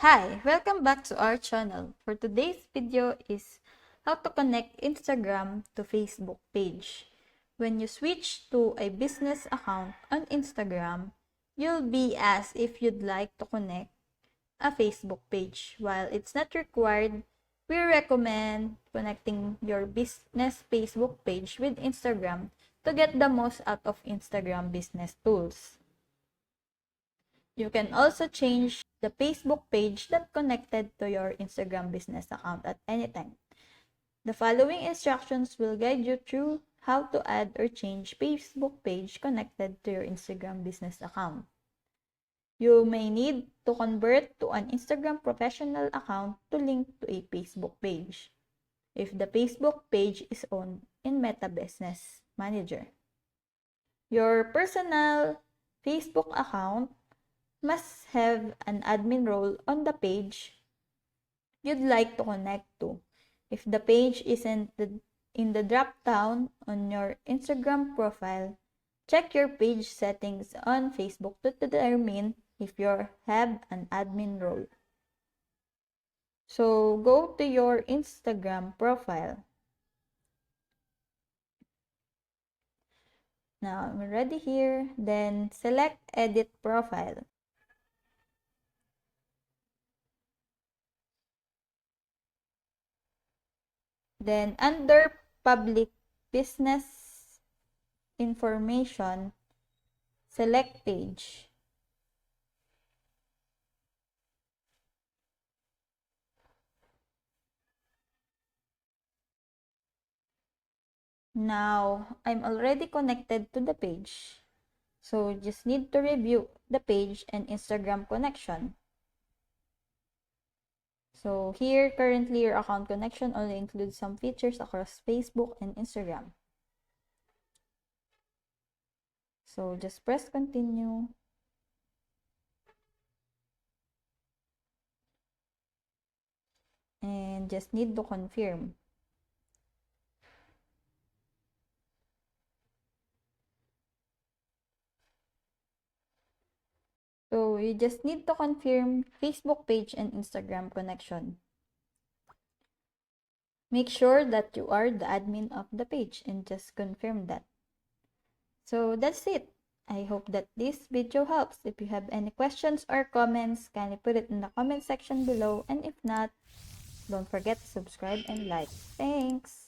Hi, welcome back to our channel. For today's video is how to connect Instagram to Facebook page. When you switch to a business account on Instagram, you'll be asked if you'd like to connect a Facebook page. While it's not required, we recommend connecting your business Facebook page with Instagram to get the most out of Instagram business tools. You can also change the Facebook page that connected to your Instagram business account at any time. The following instructions will guide you through how to add or change Facebook page connected to your Instagram business account. You may need to convert to an Instagram professional account to link to a Facebook page if the Facebook page is owned in Meta Business Manager. Your personal Facebook account must have an admin role on the page you'd like to connect to. If the page isn't in the drop-down on your Instagram profile, check your page settings on Facebook to determine if you have an admin role. So, go to your Instagram profile. Now, I'm ready here. Then, select Edit Profile. Then, under Public Business Information, select Page. Now, I'm already connected to the page. So, just need to review the page and Instagram connection. So, here, currently, your account connection only includes some features across Facebook and Instagram. So, just press continue. And just need to confirm. So, you just need to confirm Facebook page and Instagram connection. Make sure that you are the admin of the page and just confirm that. So, that's it. I hope that this video helps. If you have any questions or comments, kindly put it in the comment section below. And if not, don't forget to subscribe and like. Thanks!